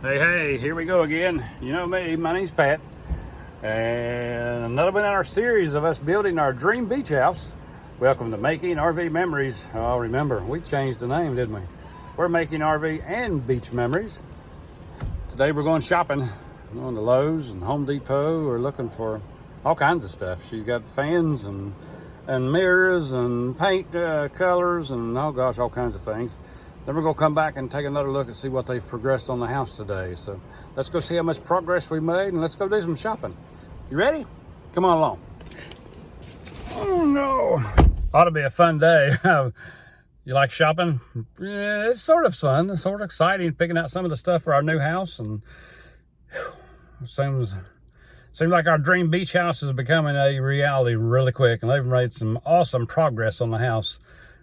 Hey, here we go again. You know me, my name's Pat. And another one in our series of us building our dream beach house. Welcome to Making RV Memories. Oh, remember, we changed the name, didn't we? We're making RV and beach memories. Today we're going shopping. We're going to Lowe's and Home Depot. We're looking for all kinds of stuff. She's got fans and mirrors and paint colors and oh gosh, all kinds of things. Then we're gonna come back and take another look and see what they've progressed on the house today. So let's go see how much progress we made and let's go do some shopping. You ready? Come on along. Oh no, ought to be a fun day. You like shopping? Yeah, it's sort of fun. It's sort of exciting picking out some of the stuff for our new house, and it seems like our dream beach house is becoming a reality really quick, and they've made some awesome progress on the house.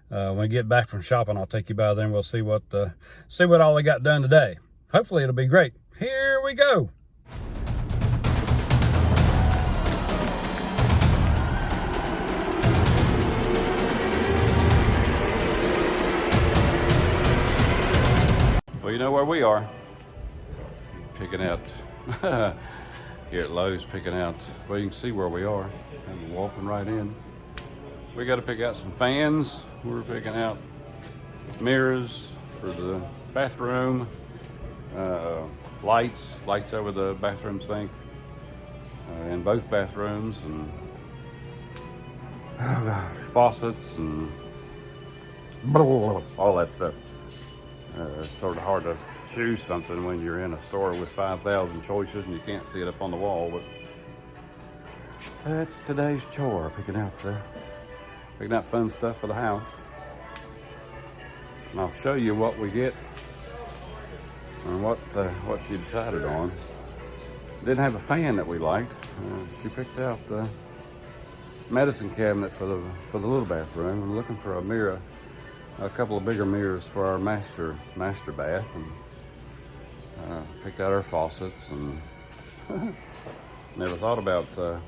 When we get back from shopping, I'll take you by there and we'll see what all they got done today. Hopefully it'll be great. Here we go. Well, you know where we are. Picking out, here at Lowe's, picking out, well, you can see where we are. I'm walking right in. We got to pick out some fans. We're picking out mirrors for the bathroom, lights over the bathroom sink in both bathrooms, and faucets and all that stuff. It's sort of hard to choose something when you're in a store with 5,000 choices and you can't see it up on the wall, but that's today's chore, picking out fun stuff for the house. And I'll show you what we get and what she decided on. Didn't have a fan that we liked. She picked out the medicine cabinet for the little bathroom. I'm looking for a mirror, a couple of bigger mirrors for our master bath, and picked out our faucets, and never thought about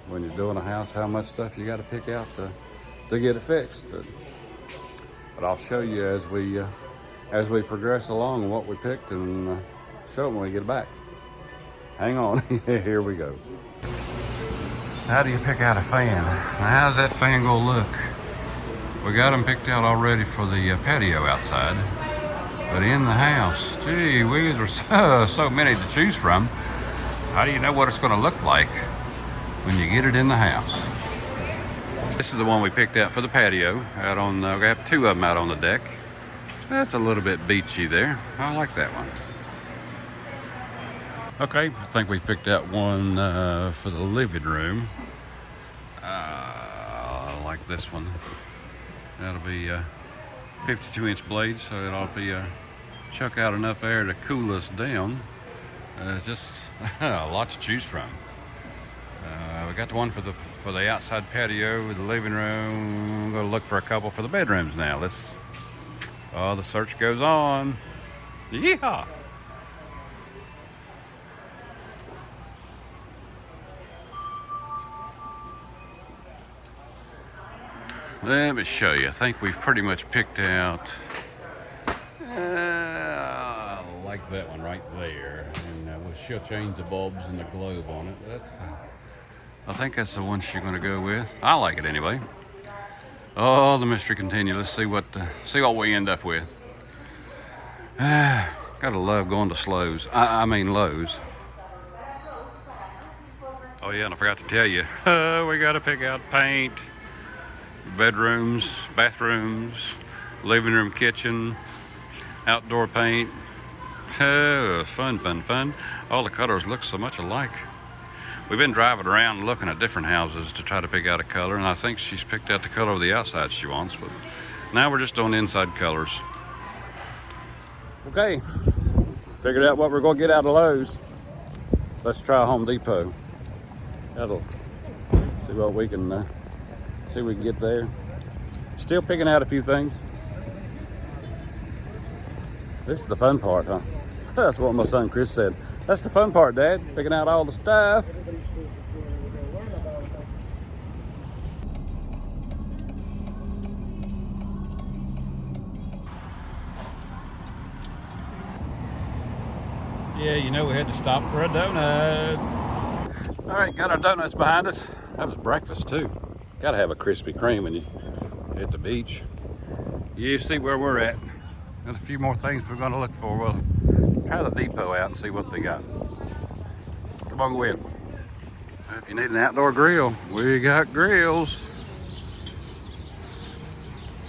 when you're doing a house how much stuff you got to pick out to get it fixed. But I'll show you as we progress along what we picked, and show it when we get back. Hang on. Here we go. How do you pick out a fan? How's that fan gonna look? We got them picked out already for the patio outside, but in the house, gee whiz, there's so many to choose from. How do you know what it's gonna look like when you get it in the house? This is the one we picked out for the patio. We have two of them out on the deck. That's a little bit beachy there. I like that one. Okay, I think we picked out one for the living room. I like this one. That'll be 52-inch blades, so it'll be chuck out enough air to cool us down. Just a lot to choose from. We got the one for the outside patio with the living room. I'm gonna look for a couple for the bedrooms now. The search goes on. Yeehaw! Let me show you. I think we've pretty much picked out. I like that one right there, and she'll change the bulbs and the globe on it. But I think that's the one she's going to go with. I like it anyway. Oh, the mystery continues. Let's see what we end up with. Gotta love going to Lowe's. Lowe's. Oh yeah, and I forgot to tell you, we got to pick out paint, bedrooms, bathrooms, living room, kitchen, outdoor paint. Fun. All the colors look so much alike. We've been driving around looking at different houses to try to pick out a color, and I think she's picked out the color of the outside she wants, but now we're just on inside colors. Okay, figured out what we're going to get out of Lowe's. Let's try Home Depot. See what we can get there. Still picking out a few things. This is the fun part, huh? That's what my son Chris said. That's the fun part, Dad, picking out all the stuff. Yeah, you know we had to stop for a donut. All right, got our donuts behind us. That was breakfast too. Gotta have a Krispy Kreme when you hit the beach. You see where we're at. Got a few more things we're gonna look for. We'll try the depot out and see what they got. Come on, go in. If you need an outdoor grill, we got grills.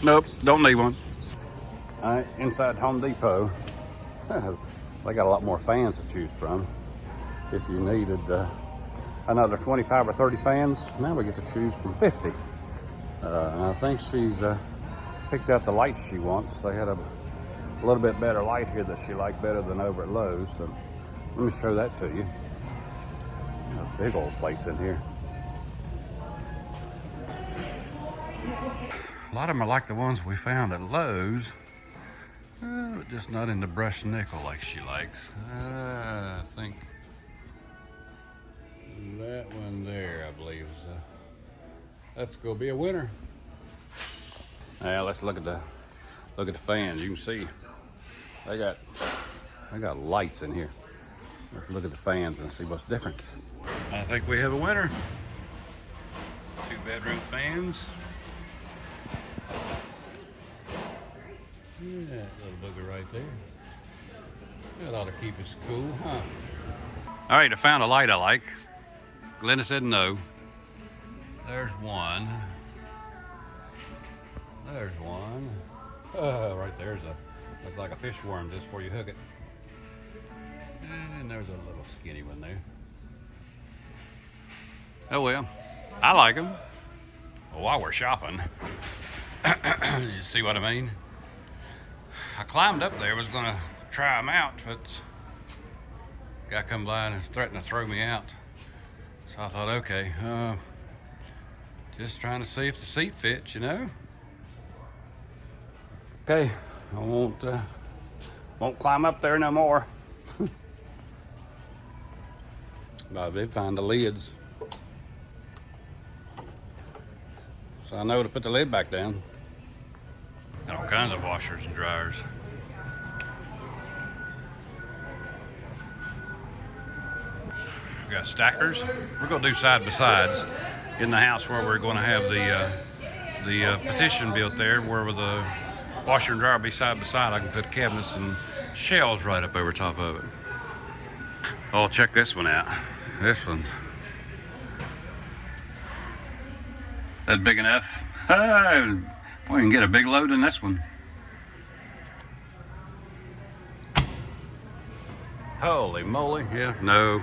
Nope, don't need one. All right, inside Home Depot, they got a lot more fans to choose from. If you needed another 25 or 30 fans, now we get to choose from 50. And I think she's picked out the lights she wants. They had a little bit better light here that she liked better than over at Lowe's. So let me show that to you. A big old place in here. A lot of them are like the ones we found at Lowe's, but just not in the brushed nickel like she likes. I think that one there, I believe, is that's gonna be a winner. Now let's look at the fans. You can see they got lights in here. Let's look at the fans and see what's different. I think we have a winner. 2-bedroom fans. Yeah, that little booger right there. That ought to keep us cool, huh? All right, I found a light I like. Glenda said no. There's one. There's one. Right there's looks like a fish worm just before you hook it. And there's a little skinny one there. Oh well, I like them. Well, while we're shopping, you see what I mean? I climbed up there, was gonna try them out, but guy come by and threatened to throw me out. So I thought, okay, just trying to see if the seat fits, you know? Okay, I won't climb up there no more. But I did find the lids. So I know to put the lid back down. Got all kinds of washers and dryers. We got stackers. We're gonna do side by sides in the house where we're gonna have the petition built there, where the washer and dryer will be side by side. I can put cabinets and shelves right up over top of it. Oh, check this one out. This one's that big enough. We can get a big load in this one. Holy moly. Yeah, no,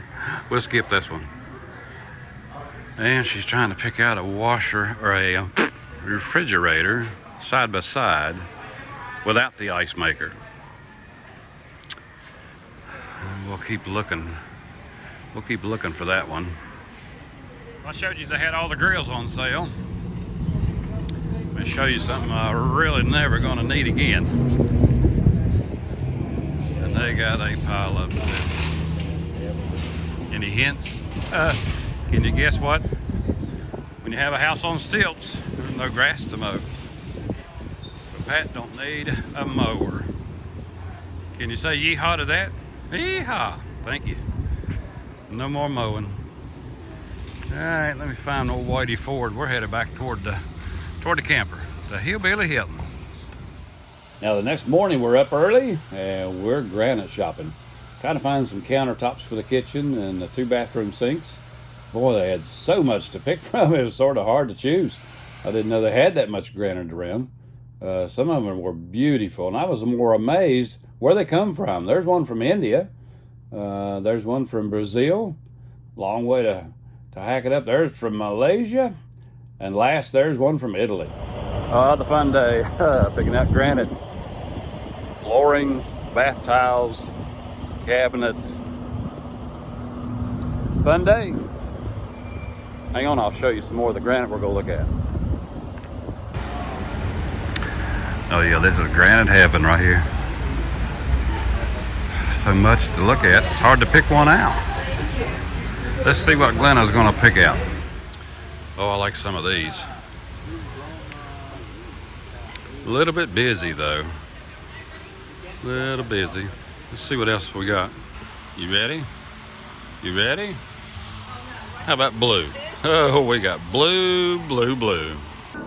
we'll skip this one. And she's trying to pick out a washer or a refrigerator side by side without the ice maker. And we'll keep looking. We'll keep looking for that one. I showed you they had all the grills on sale. Let me show you something I'm really never gonna need again. And they got a pile of it. Any hints? Can you guess what? When you have a house on stilts, there's no grass to mow. But Pat don't need a mower. Can you say yeehaw to that? Yeehaw, thank you. No more mowing. All right, let me find old Whitey Ford. We're headed back toward the camper, the Hillbilly Hilton. Now the next morning we're up early and we're granite shopping. Trying to find some countertops for the kitchen and the 2 bathroom sinks. Boy, they had so much to pick from. It was sort of hard to choose. I didn't know they had that much granite around. Some of them were beautiful, and I was more amazed where they come from. There's one from India. There's one from Brazil. Long way to hack it up. There's from Malaysia. And last, there's one from Italy. Oh, the fun day. Picking out granite. Flooring, bath tiles, cabinets. Fun day. Hang on, I'll show you some more of the granite we're gonna look at. Oh yeah, this is granite heaven right here. So much to look at, it's hard to pick one out. Let's see what Glenna's gonna pick out. Oh, I like some of these. A little bit busy though. Little busy. Let's see what else we got. You ready? You ready? How about blue? Oh, we got blue, blue, blue.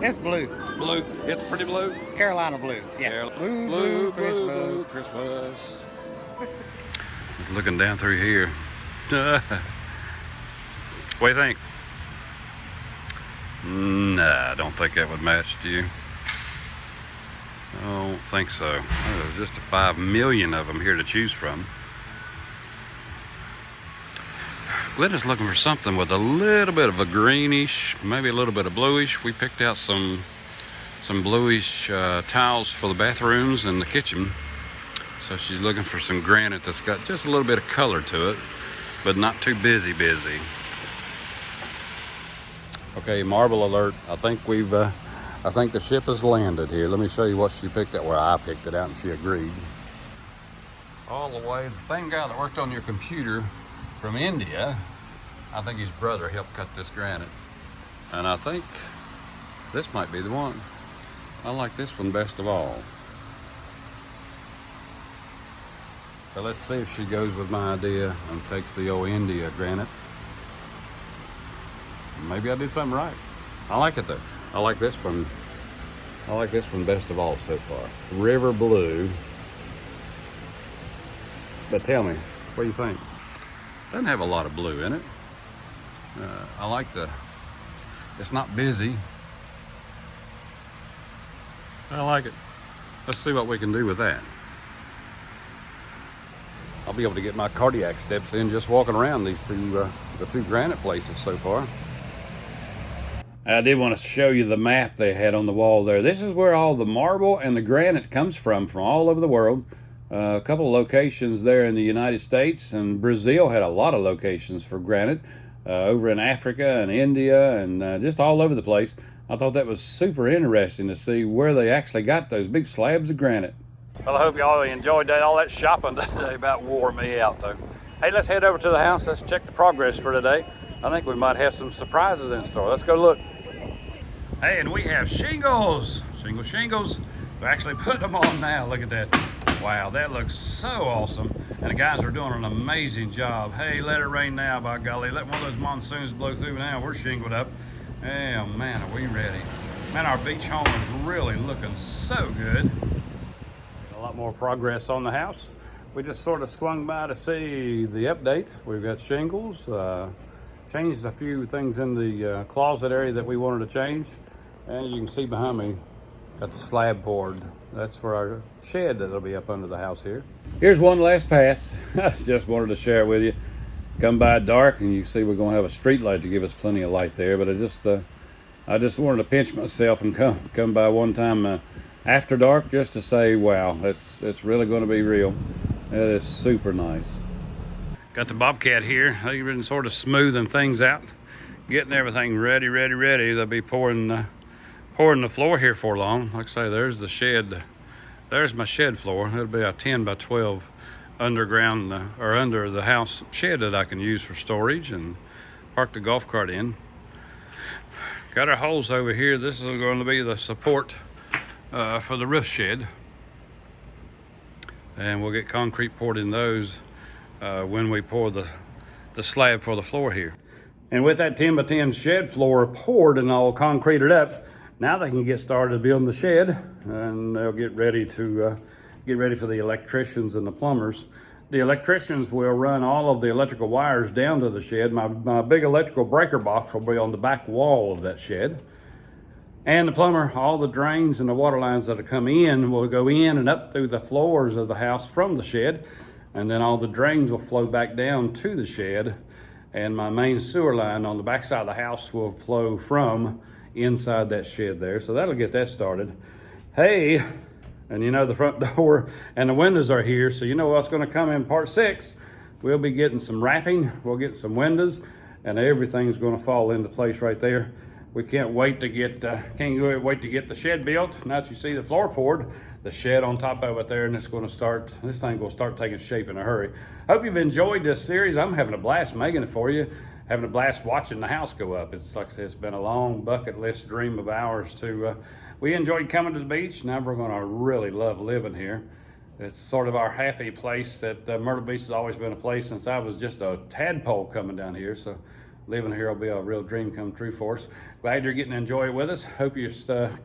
It's blue. Blue. It's pretty blue. Carolina blue. Yeah. Blue, blue, Christmas. Blue, Christmas. Just looking down through here. What do you think? Nah, I don't think that would match to you. I don't think so. There's just 5 million of them here to choose from. Glenda's looking for something with a little bit of a greenish, maybe a little bit of bluish. We picked out some bluish tiles for the bathrooms and the kitchen. So she's looking for some granite that's got just a little bit of color to it, but not too busy. Okay, marble alert. I think the ship has landed here. Let me show you what she picked out. Well, I picked it out and she agreed. All the way, the same guy that worked on your computer from India, I think his brother helped cut this granite. And I think this might be the one. I like this one best of all. So let's see if she goes with my idea and takes the old India granite. Maybe I did something right. I like it though. I like this one best of all so far. River blue. But tell me, what do you think? Doesn't have a lot of blue in it. I like it's not busy. I like it. Let's see what we can do with that. I'll be able to get my cardiac steps in just walking around these the two granite places so far. I did want to show you the map they had on the wall there. This is where all the marble and the granite comes from all over the world. A couple of locations there in the United States, and Brazil had a lot of locations for granite. Over in Africa and India and just all over the place. I thought that was super interesting to see where they actually got those big slabs of granite. Well, I hope y'all enjoyed all that shopping today. About wore me out though. Hey, let's head over to the house. Let's check the progress for today. I think we might have some surprises in store. Let's go look. Hey, and we have shingles. Shingles. We're actually putting them on now. Look at that. Wow, that looks so awesome. And the guys are doing an amazing job. Hey, let it rain now, by golly. Let one of those monsoons blow through now. We're shingled up. Oh, man, are we ready? Man, our beach home is really looking so good. A lot more progress on the house. We just sort of swung by to see the update. We've got shingles. Changed a few things in the closet area that we wanted to change. And you can see behind me, got the slab poured. That's for our shed that'll be up under the house here. Here's one last pass. I just wanted to share it with you. Come by dark and you see we're gonna have a street light to give us plenty of light there, but I just wanted to pinch myself and come by one time after dark just to say, wow, it's really gonna be real. It is super nice. Got the Bobcat here. They've been sort of smoothing things out, getting everything ready. They'll be pouring the floor here for long. Like I say, there's the shed. There's my shed floor. It'll be a 10 by 12 underground or under the house shed that I can use for storage and park the golf cart in. Got our holes over here. This is going to be the support for the roof shed. And we'll get concrete poured in those when we pour the slab for the floor here. And with that 10 by 10 shed floor poured and all concreted up, now they can get started building the shed, and they'll get ready for the electricians and the plumbers. The electricians will run all of the electrical wires down to the shed. My big electrical breaker box will be on the back wall of that shed. And the plumber, all the drains and the water lines that come in will go in and up through the floors of the house from the shed. And then all the drains will flow back down to the shed. And my main sewer line on the back side of the house will flow from inside that shed there. So that'll get that started. Hey, and you know the front door and the windows are here. So you know what's gonna come in part 6. We'll be getting some wrapping. We'll get some windows and everything's gonna fall into place right there. We can't wait to get the shed built. Now that you see the floor poured, the shed on top of it there, and this thing will start taking shape in a hurry. Hope you've enjoyed this series. I'm having a blast making it for you. Having a blast watching the house go up. It's like I said, it's been a long bucket list dream of ours we enjoyed coming to the beach. Now we're gonna really love living here. It's sort of our happy place. That Myrtle Beach has always been a place since I was just a tadpole coming down here. So living here will be a real dream come true for us. Glad you're getting to enjoy it with us. Hope you're,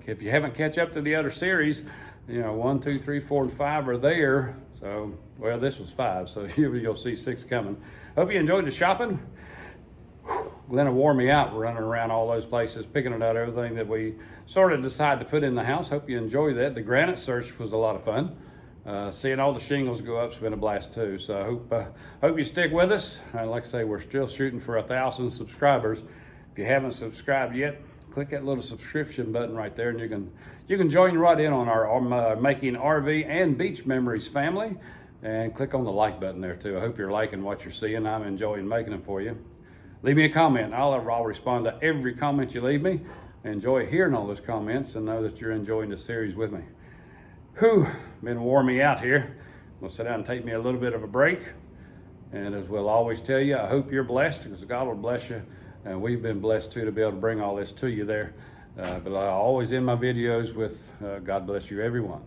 if you haven't catch up to the other series, you know, 1, 2, 3, 4, and 5 are there. So, well, this was 5, so you'll see 6 coming. Hope you enjoyed the shopping. Glenna wore me out running around all those places, picking out everything that we sort of decided to put in the house. Hope you enjoyed that. The granite search was a lot of fun. Seeing all the shingles go up's been a blast too. So I hope you stick with us. Like I say, we're still shooting for 1,000 subscribers. If you haven't subscribed yet, click that little subscription button right there, and you can join right in on our Making RV and Beach Memories family. And click on the like button there too. I hope you're liking what you're seeing. I'm enjoying making them for you. Leave me a comment. I'll respond to every comment you leave me. I enjoy hearing all those comments and know that you're enjoying the series with me. Whew, been wore me out here. We'll sit down and take me a little bit of a break. And as we'll always tell you, I hope you're blessed, because God will bless you. And we've been blessed too to be able to bring all this to you there. But I always end my videos with God bless you, everyone.